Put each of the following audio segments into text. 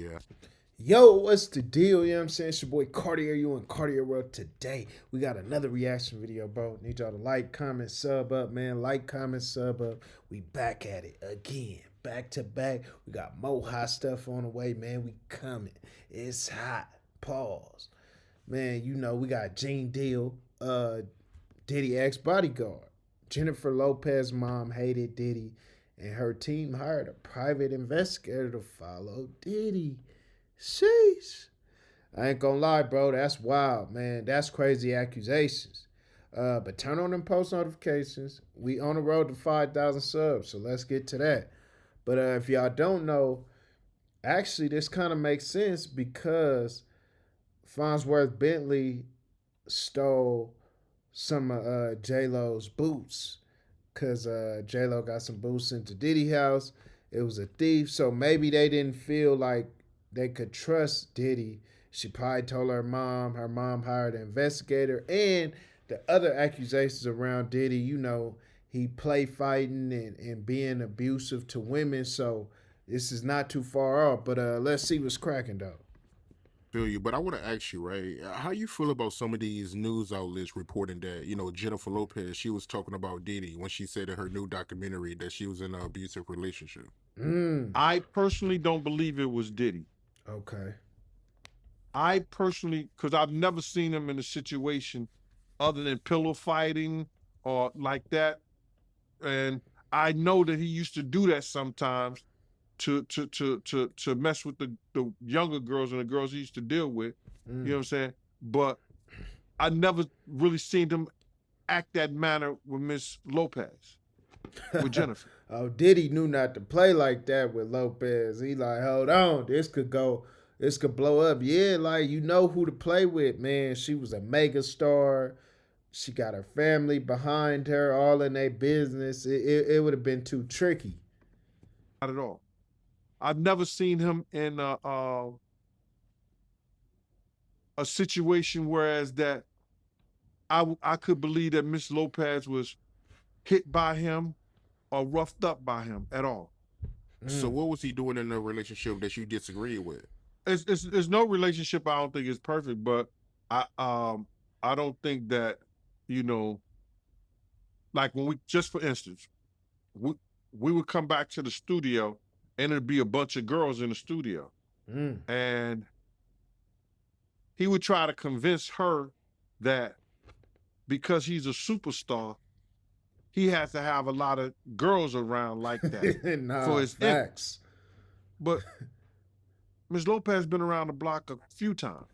Yeah. Yo, what's the deal? You know what I'm saying? It's your boy Cartier. You in Cartier World today. We got another reaction video, bro. Need y'all to like, comment, sub up, man. Like, comment, sub up. We back at it again. Back to back. We got more hot stuff on the way, man. We coming. It's hot. Pause. Man, you know, we got Gene Deal, Diddy ex bodyguard. Jennifer Lopez mom hated Diddy, and her team hired a private investigator to follow Diddy. Sheesh. I ain't gonna lie, bro. That's wild, man. That's crazy accusations. But turn on them post notifications. We on the road to 5,000 subs, so let's get to that. But if y'all don't know, actually, this kind of makes sense because Farnsworth Bentley stole some of J Lo's boots because J Lo got some boots into Diddy house. It was a thief, so maybe they didn't feel like they could trust Diddy. She probably told her mom. Her mom hired an investigator, and the other accusations around Diddy. You know, he play fighting and being abusive to women. So this is not too far off. But let's see what's cracking though. Feel you, but I want to ask you, right? How you feel about some of these news outlets reporting that Jennifer Lopez, she was talking about Diddy when she said in her new documentary that she was in an abusive relationship. Mm, I personally don't believe it was Diddy. okay. I personally, because I've never seen him in a situation other than pillow fighting or like that. And I know that he used to do that sometimes to mess with the younger girls and the girls he used to deal with. You know Mm. what I'm saying? But I never really seen him act that manner with Miss Lopez, with Jennifer. Oh, Diddy knew not to play like that with Lopez. He like, hold on, this could blow up. Yeah, like you know who to play with, man. She was a mega star. She got her family behind her, all in their business. It would have been too tricky. Not at all. I've never seen him in a situation whereas that I could believe that Miss Lopez was hit by him or roughed up by him at all. So Mm. what was he doing in a relationship that you disagreed with? It's no relationship I don't think is perfect, but I um I don't think that you know like when we just for instance we we would come back to the studio and it'd be a bunch of girls in the studio Mm. and he would try to convince her that because he's a superstar he has to have a lot of girls around like that for Nah, his image. facts. But Ms. Lopez been around the block a few times.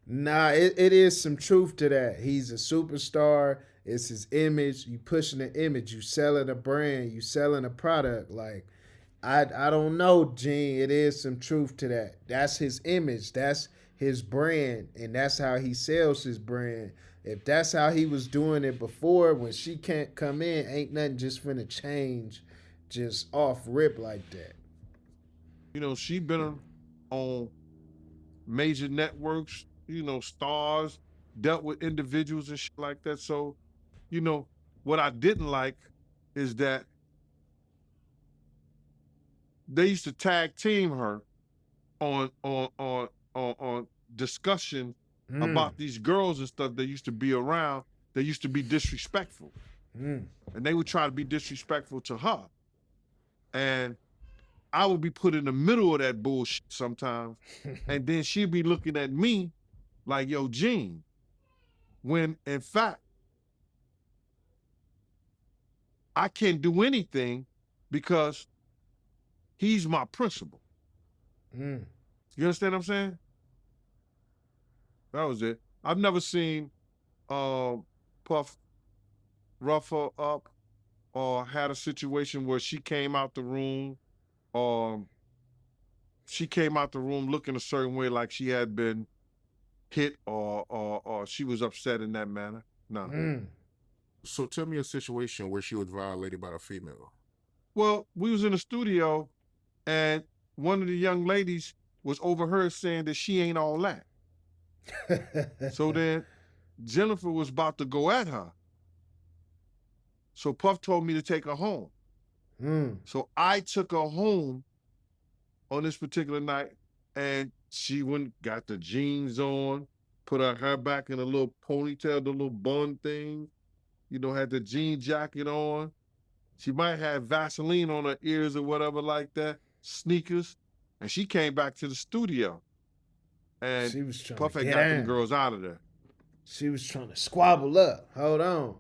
Nah, it is some truth to that. He's a superstar. It's his image. You pushing the image. You selling a brand. You selling a product. Like, I don't know, Gene. It is some truth to that. That's his image. That's his brand, and that's how he sells his brand. If that's how he was doing it before, when she can't come in, ain't nothing just finna change, just off rip like that. You know, she been on major networks, stars, dealt with individuals and shit like that. So, you know, what I didn't like is that they used to tag team her on discussion Mm, about these girls and stuff that used to be around that used to be disrespectful. mm. And they would try to be disrespectful to her. And I would be put in the middle of that bullshit sometimes. And then she'd be looking at me like, yo, Gene, when in fact, I can't do anything because he's my principal. Mm. You understand what I'm saying? That was it. I've never seen uh, Puff rough her up or had a situation where she came out the room or she came out the room looking a certain way like she had been hit or she was upset in that manner. No. Mm. So tell me a situation where she was violated by a female. Well, we was in the studio and one of the young ladies was overheard saying that she ain't all that. So then Jennifer was about to go at her. So Puff told me to take her home. mm. So I took her home on this particular night and she went got the jeans on, put her hair back in a little ponytail, the little bun thing, had the jean jacket on. She might have Vaseline on her ears or whatever like that, sneakers. And she came back to the studio and She was trying to Puff had get got them in. girls out of there. She was trying to squabble up. Hold on.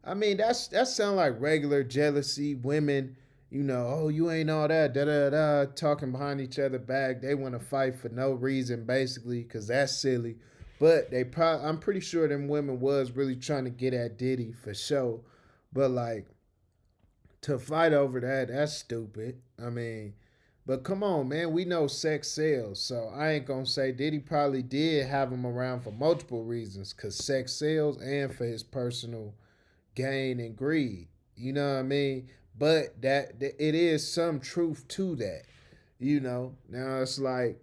I mean, that sound like regular jealousy. Women, oh, you ain't all that, da da da, talking behind each other back. They want to fight for no reason, basically, because that's silly. But I'm pretty sure them women was really trying to get at Diddy for sure. But like to fight over that's stupid. I mean, but come on, man, we know sex sells, so I ain't gonna say Diddy probably did have him around for multiple reasons, cause sex sells and for his personal gain and greed. You know what I mean? But that it is some truth to that. Now it's like,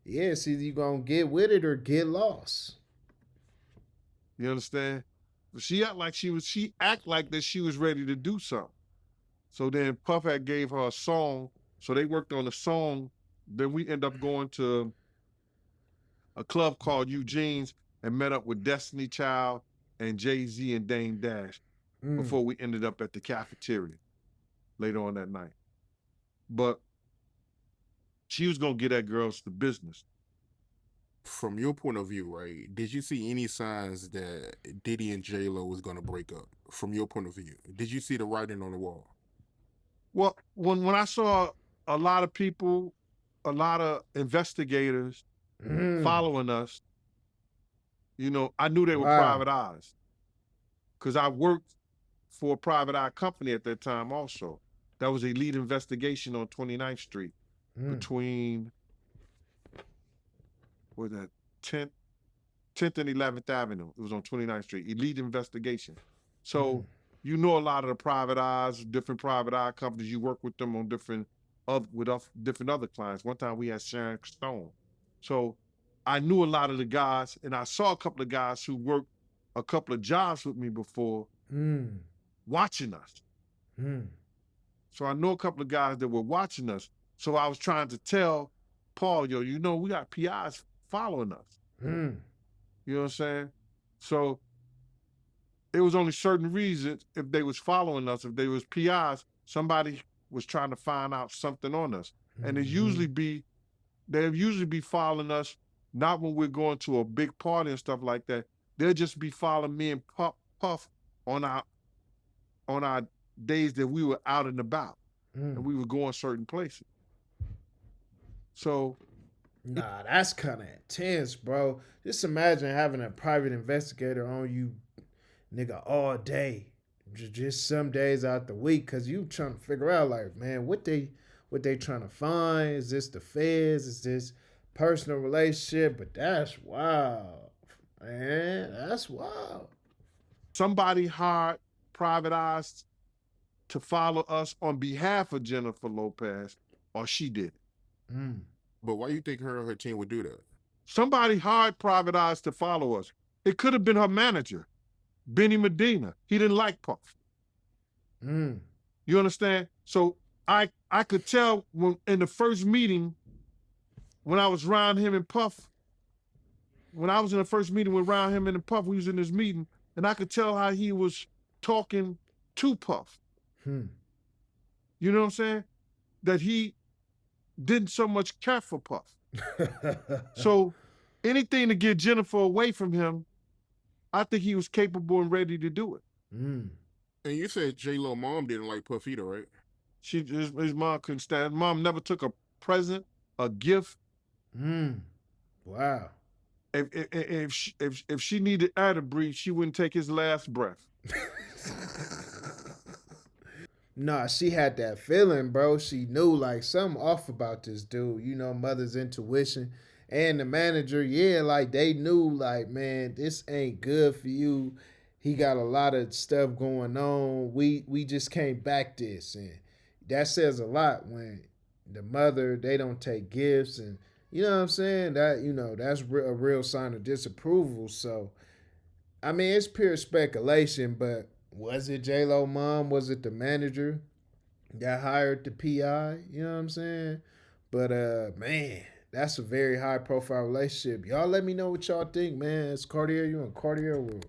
yeah, it's either you gonna get with it or get lost. You understand? She act like that she was ready to do something. So then Puff had gave her a song. So they worked on the song. Then we end up going to a club called Eugene's and met up with Destiny Child and Jay-Z and Dame Dash before we ended up at the cafeteria later on that night. But she was gonna get that girls the business. From your point of view, right? Did you see any signs that Diddy and J Lo was gonna break up? From your point of view, did you see the writing on the wall? Well, when I saw a lot of people, a lot of investigators following us, I knew they were Wow. private eyes because I worked for a private eye company at that time also. That was Elite Investigation on 29th Street between, what was that, 10th and 11th Avenue. It was on 29th Street, Elite Investigation. So you know a lot of the private eyes, different private eye companies. You work with them on different other clients. One time we had Sharon Stone. So I knew a lot of the guys, and I saw a couple of guys who worked a couple of jobs with me before watching us. So I know a couple of guys that were watching us. So I was trying to tell Paul, we got PIs following us. You know what I'm saying? So it was only certain reasons if they was following us, if they was PIs, somebody was trying to find out something on us. And they'll usually be following us, not when we're going to a big party and stuff like that. They'll just be following me and Puff on our days that we were out and about and we were going certain places. So nah, that's kind of intense, bro. Just imagine having a private investigator on you, nigga, all day, just some days out the week, cause you trying to figure out, like, man, what they trying to find? Is this the feds? Is this personal relationship? But that's wild, man. That's wild. somebody hired private eyes to follow us on behalf of Jennifer Lopez, or she did it. But why you think her and her team would do that? Somebody hired private eyes to follow us. It could have been her manager, Benny Medina. He didn't like Puff. You understand? So I could tell in the first meeting, when I was around him and Puff, when I was in the first meeting with around him and Puff, we was in this meeting, and I could tell how he was talking to Puff. You know what I'm saying? That he didn't so much care for Puff. So anything to get Jennifer away from him, I think he was capable and ready to do it. And you said J Lo mom didn't like Puff either, right? His mom couldn't stand. Mom never took a present, a gift. Wow. If she needed air to breathe, she wouldn't take his last breath. Nah, she had that feeling, bro. She knew like something off about this dude. Mother's intuition. And the manager, yeah, like they knew, like, man, this ain't good for you. He got a lot of stuff going on. We just can't back this. And that says a lot when the mother, they don't take gifts, and you know what I'm saying? That's a real sign of disapproval. So I mean, it's pure speculation, but was it J Lo mom? Was it the manager that hired the PI? You know what I'm saying? But man, That's a very high profile relationship. Y'all let me know what y'all think, man. It's Cartier, you in Cartier world.